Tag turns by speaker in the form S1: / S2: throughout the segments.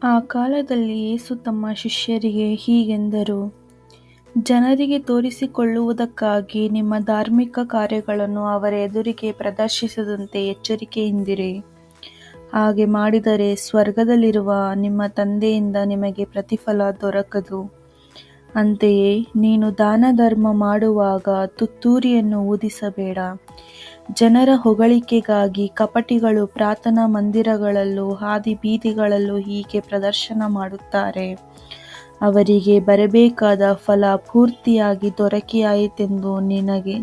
S1: ಆ ಕಾಲದಲ್ಲಿ ಯೇಸು ತಮ್ಮ ಶಿಷ್ಯರಿಗೆ ಹೀಗೆಂದರು, ಜನರಿಗೆ ತೋರಿಸಿಕೊಳ್ಳುವುದಕ್ಕಾಗಿ ನಿಮ್ಮ ಧಾರ್ಮಿಕ ಕಾರ್ಯಗಳನ್ನು ಅವರ ಎದುರಿಗೆ ಪ್ರದರ್ಶಿಸದಂತೆ ಎಚ್ಚರಿಕೆಯಿಂದಿರಿ. ಹಾಗೆ ಮಾಡಿದರೆ ಸ್ವರ್ಗದಲ್ಲಿರುವ ನಿಮ್ಮ ತಂದೆಯಿಂದ ನಿಮಗೆ ಪ್ರತಿಫಲ ದೊರಕದು. ಅಂತೆಯೇ ನೀನು ದಾನ ಧರ್ಮ ಮಾಡುವಾಗ ತುತ್ತೂರಿಯನ್ನು ಊದಿಸಬೇಡ, ಜನರ ಹೊಗಳಿಕೆಗಾಗಿ ಕಪಟಿಗಳು ಪ್ರಾರ್ಥನಾ ಮಂದಿರಗಳಲ್ಲೂ ಹಾದಿ ಬೀದಿಗಳಲ್ಲೂ ಹೀಗೆ ಪ್ರದರ್ಶನ ಮಾಡುತ್ತಾರೆ. ಅವರಿಗೆ ಬರಬೇಕಾದ ಫಲ ಪೂರ್ತಿಯಾಗಿ ದೊರಕಿಯಾಯಿತೆಂದು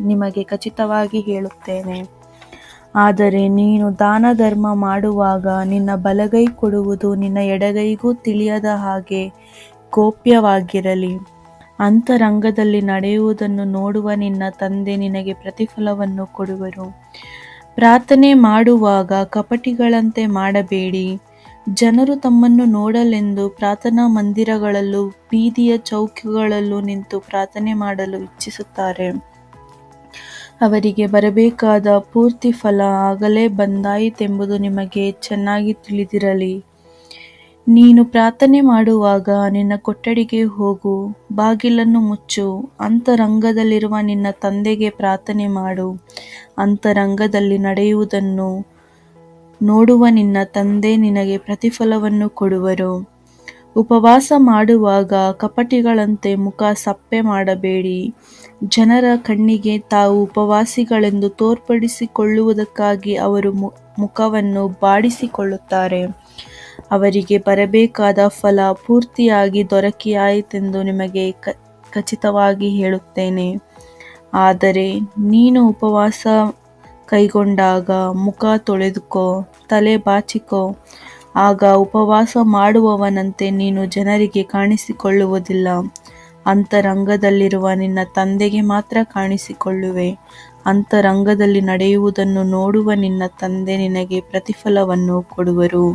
S1: ನಿಮಗೆ ಖಚಿತವಾಗಿ ಹೇಳುತ್ತೇನೆ. ಆದರೆ ನೀನು ದಾನ ಧರ್ಮ ಮಾಡುವಾಗ ನಿನ್ನ ಬಲಗೈ ಕೊಡುವುದು ನಿನ್ನ ಎಡಗೈಗೂ ತಿಳಿಯದ ಹಾಗೆ ಗೌಪ್ಯವಾಗಿರಲಿ. ಅಂತರಂಗದಲ್ಲಿ ನಡೆಯುವುದನ್ನು ನೋಡುವ ನಿನ್ನ ತಂದೆ ನಿನಗೆ ಪ್ರತಿಫಲವನ್ನು ಕೊಡುವರು. ಪ್ರಾರ್ಥನೆ ಮಾಡುವಾಗ ಕಪಟಿಗಳಂತೆ ಮಾಡಬೇಡಿ. ಜನರು ತಮ್ಮನ್ನು ನೋಡಲೆಂದು ಪ್ರಾರ್ಥನಾ ಮಂದಿರಗಳಲ್ಲೂ ಬೀದಿಯ ಚೌಕಗಳಲ್ಲೂ ನಿಂತು ಪ್ರಾರ್ಥನೆ ಮಾಡಲು ಇಚ್ಛಿಸುತ್ತಾರೆ. ಅವರಿಗೆ ಬರಬೇಕಾದ ಪೂರ್ತಿ ಫಲ ಆಗಲೇ ಬಂದಾಯಿತೆಂಬುದು ನಿಮಗೆ ಚೆನ್ನಾಗಿ ತಿಳಿದಿರಲಿ. ನೀನು ಪ್ರಾರ್ಥನೆ ಮಾಡುವಾಗ ನಿನ್ನ ಕೊಠಡಿಗೆ ಹೋಗು, ಬಾಗಿಲನ್ನು ಮುಚ್ಚು, ಅಂತರಂಗದಲ್ಲಿರುವ ನಿನ್ನ ತಂದೆಗೆ ಪ್ರಾರ್ಥನೆ ಮಾಡು. ಅಂತರಂಗದಲ್ಲಿ ನಡೆಯುವುದನ್ನು ನೋಡುವ ನಿನ್ನ ತಂದೆ ನಿನಗೆ ಪ್ರತಿಫಲವನ್ನು ಕೊಡುವರು. ಉಪವಾಸ ಮಾಡುವಾಗ ಕಪಟಿಗಳಂತೆ ಮುಖ ಸಪ್ಪೆ ಮಾಡಬೇಡಿ. ಜನರ ಕಣ್ಣಿಗೆ ತಾವು ಉಪವಾಸಿಗಳೆಂದು ತೋರ್ಪಡಿಸಿಕೊಳ್ಳುವುದಕ್ಕಾಗಿ ಅವರು ಮುಖವನ್ನು ಬಾಡಿಸಿಕೊಳ್ಳುತ್ತಾರೆ. ಅವರಿಗೆ ಬರಬೇಕಾದ ಫಲ ಪೂರ್ತಿಯಾಗಿ ದೊರಕಿಯಾಯಿತೆಂದು ನಿಮಗೆ ಖಚಿತವಾಗಿ ಹೇಳುತ್ತೇನೆ. ಆದರೆ ನೀನು ಉಪವಾಸ ಕೈಗೊಂಡಾಗ ಮುಖ ತೊಳೆದುಕೋ, ತಲೆ ಬಾಚಿಕೋ. ಆಗ ಉಪವಾಸ ಮಾಡುವವನಂತೆ ನೀನು ಜನರಿಗೆ ಕಾಣಿಸಿಕೊಳ್ಳುವುದಿಲ್ಲ, ಅಂತರಂಗದಲ್ಲಿರುವ ನಿನ್ನ ತಂದೆಗೆ ಮಾತ್ರ ಕಾಣಿಸಿಕೊಳ್ಳುವೆ. ಅಂತರಂಗದಲ್ಲಿ ನಡೆಯುವುದನ್ನು ನೋಡುವ ನಿನ್ನ ತಂದೆ ನಿನಗೆ ಪ್ರತಿಫಲವನ್ನು ಕೊಡುವರು.